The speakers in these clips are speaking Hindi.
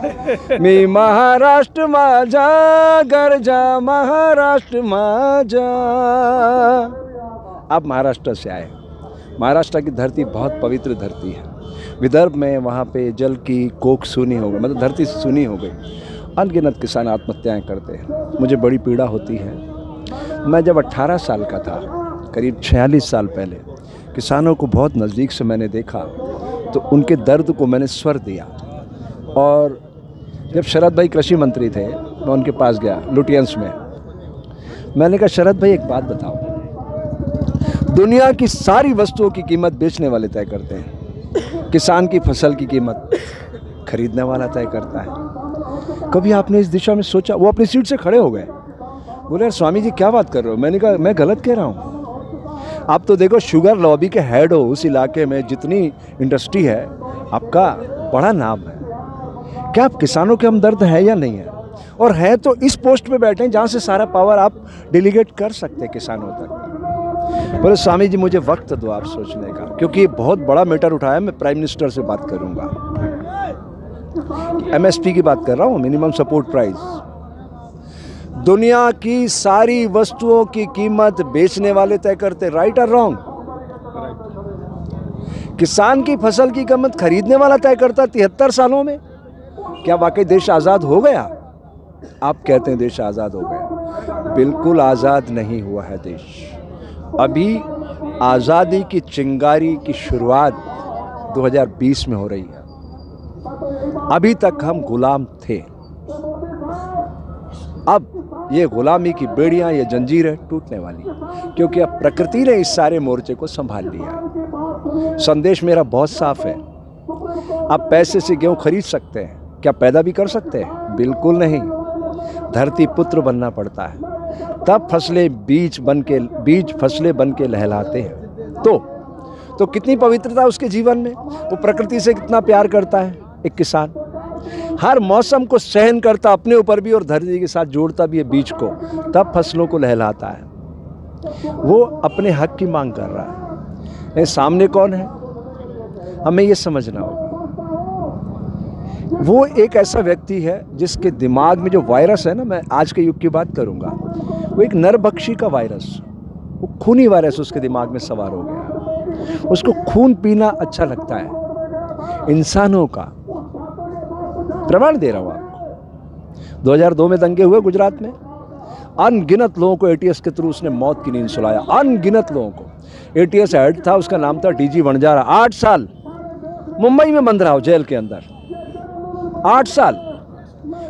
मी महाराष्ट्र माझा गरजा, महाराष्ट्र माझा। आप महाराष्ट्र से आए, महाराष्ट्र की धरती बहुत पवित्र धरती है। विदर्भ में वहाँ पे जल की कोख सूनी हो गई, मतलब धरती सूनी हो गई। अनगिनत किसान आत्महत्याएं करते हैं, मुझे बड़ी पीड़ा होती है। मैं जब 18 साल का था, करीब 46 साल पहले, किसानों को बहुत नज़दीक से मैंने देखा, तो उनके दर्द को मैंने स्वर दिया। और जब शरद भाई कृषि मंत्री थे, मैं उनके पास गया लुटियंस में। मैंने कहा, शरद भाई एक बात बताओ, दुनिया की सारी वस्तुओं की कीमत बेचने वाले तय करते हैं, किसान की फसल की कीमत खरीदने वाला तय करता है। कभी आपने इस दिशा में सोचा? वो अपनी सीट से खड़े हो गए, बोले, स्वामी जी क्या बात कर रहे हो? मैंने कहा, मैं गलत कह रहा हूँ? आप तो देखो, शुगर लॉबी के हेड हो, उस इलाके में जितनी इंडस्ट्री है, आपका बड़ा नाम है। क्या आप किसानों के हमदर्द है या नहीं है? और है तो इस पोस्ट पे बैठे जहाँ से सारा पावर आप डेलीगेट कर सकते हैं किसानों तक। बोले, स्वामी जी मुझे वक्त दो आप सोचने का, क्योंकि ये बहुत बड़ा मैटर उठाया, मैं प्राइम मिनिस्टर से बात करूँगा। MSP की बात कर रहा हूँ, मिनिमम सपोर्ट प्राइस। दुनिया की सारी वस्तुओं की कीमत बेचने वाले तय करते, राइट और रॉन्ग? किसान की फसल की कीमत खरीदने वाला तय करता 73 सालों में। क्या वाकई देश आज़ाद हो गया? आप कहते हैं देश आज़ाद हो गया, बिल्कुल आज़ाद नहीं हुआ है देश। अभी आज़ादी की चिंगारी की शुरुआत 2020 में हो रही है। अभी तक हम गुलाम थे, अब ये गुलामी की बेड़ियां, ये जंजीरें टूटने वाली, क्योंकि अब प्रकृति ने इस सारे मोर्चे को संभाल लिया है। संदेश मेरा बहुत साफ है, आप पैसे से गेहूं खरीद सकते हैं, क्या पैदा भी कर सकते हैं? बिल्कुल नहीं। धरती पुत्र बनना पड़ता है, तब बीज फसलें बन के लहलाते हैं। तो कितनी पवित्रता उसके जीवन में, वो प्रकृति से कितना प्यार करता है। एक किसान हर मौसम को सहन करता अपने ऊपर भी, और धरती के साथ जोड़ता भी है बीज को, तब फसलों को लहलाता है। वो अपने हक की मांग कर रहा है। सामने कौन है, हमें ये समझना होगा। वो एक ऐसा व्यक्ति है जिसके दिमाग में जो वायरस है ना, मैं आज के युग की बात करूंगा, वो एक नरभक्षी का वायरस, वो खूनी वायरस उसके दिमाग में सवार हो गया। उसको खून पीना अच्छा लगता है, इंसानों का। प्रमाण दे रहा हूं आपको। 2002 में दंगे हुए गुजरात में, अनगिनत लोगों को ATS के थ्रू उसने मौत की नींद सुलाया, अनगिनत लोगों को। ATS हेड था, उसका नाम था DG वणजारा। 8 साल मुंबई में बंद रहा हो, जेल के अंदर 8 साल,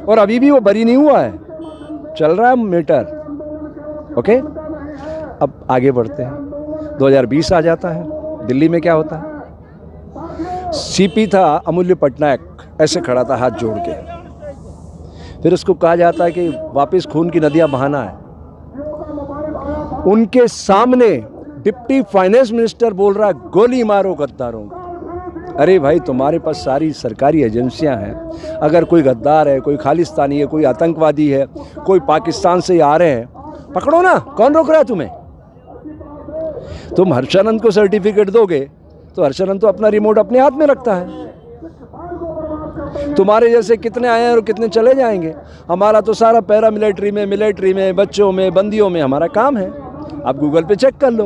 और अभी भी वो बरी नहीं हुआ है, चल रहा है मैटर। ओके, अब आगे बढ़ते हैं। 2020 आ जाता है, दिल्ली में क्या होता है? CP था अमूल्य पटनायक, ऐसे खड़ा था हाथ जोड़ के। फिर उसको कहा जाता है कि वापस खून की नदियां बहाना है। उनके सामने डिप्टी फाइनेंस मिनिस्टर बोल रहा है, गोली मारो गद्दारों को। अरे भाई, तुम्हारे पास सारी सरकारी एजेंसियां हैं, अगर कोई गद्दार है, कोई खालिस्तानी है, कोई आतंकवादी है, कोई पाकिस्तान से आ रहे हैं, पकड़ो ना, कौन रोक रहा है तुम्हें? तुम हर्षानंद को सर्टिफिकेट दोगे तो हर्षानंद तो अपना रिमोट अपने हाथ में रखता है। तुम्हारे जैसे कितने आए हैं और कितने चले जाएंगे। हमारा तो सारा पैरा मिलिट्री में, बच्चों में, बंदियों में हमारा काम है। आप गूगल पे चेक कर लो,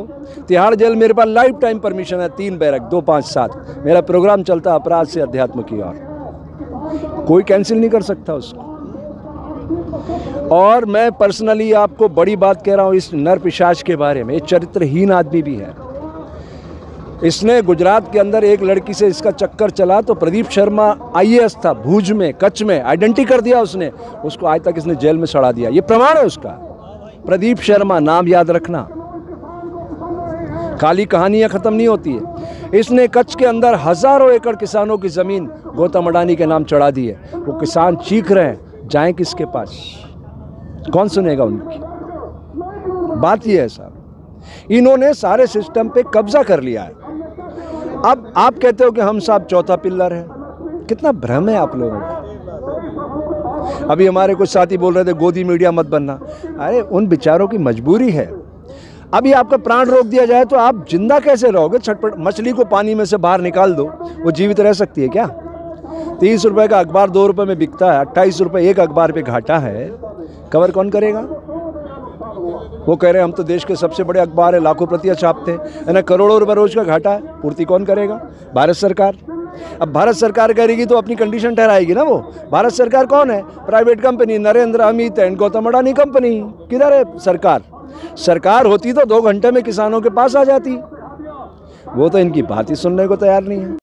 तिहाड़ जेल मेरे पास लाइफ टाइम परमिशन है, 3 बैरक 2, 5, 7। मेरा प्रोग्राम चलता है अपराध से अध्यात्म की ओर, कोई कैंसिल नहीं कर सकता उसको। और मैं पर्सनली आपको बड़ी बात कह रहा हूं इस नर पिशाच के बारे में। चरित्रहीन आदमी भी है। इसने गुजरात के अंदर एक लड़की से इसका चक्कर चला, तो प्रदीप शर्मा IAS था, भुज में, कच्छ में, आइडेंटिटी कर दिया उसने, उसको आज तक इसने जेल में सड़ा दिया। ये प्रमाण है उसका। प्रदीप शर्मा, नाम याद रखना, खाली कहानियां खत्म नहीं होती है। इसने कच्छ के अंदर हजारों एकड़ किसानों की जमीन गौतम अडानी के नाम चढ़ा दी है। वो किसान चीख रहे हैं, जाएं किसके पास? कौन सुनेगा उनकी बात? ये है साहब, इन्होंने सारे सिस्टम पे कब्जा कर लिया है। अब आप कहते हो कि हम साहब चौथा पिल्लर है, कितना भ्रम है आप लोगों को। अभी हमारे कुछ साथी बोल रहे थे गोदी मीडिया मत बनना। अरे उन बेचारों की मजबूरी है। अभी आपका प्राण रोक दिया जाए तो आप जिंदा कैसे रहोगे? छटपट, मछली को पानी में से बाहर निकाल दो, वो जीवित रह सकती है क्या? 30 रुपए का अखबार 2 रुपए में बिकता है, 28 रुपए एक अखबार पे घाटा है, कवर कौन करेगा? वो कह रहे हैं हम तो देश के सबसे बड़े अखबार है, लाखों प्रतियां छापते हैं, है ना, करोड़ों रुपए रोज का घाटा है, पूर्ति कौन करेगा? भारत सरकार। अब भारत सरकार करेगी तो अपनी कंडीशन ठहराएगी ना। वो भारत सरकार कौन है? Private company, Narendra, Amit and Gautam Adani company. किधर है सरकार? सरकार होती तो 2 घंटे में किसानों के पास आ जाती। वो तो इनकी बात ही सुनने को तैयार नहीं है।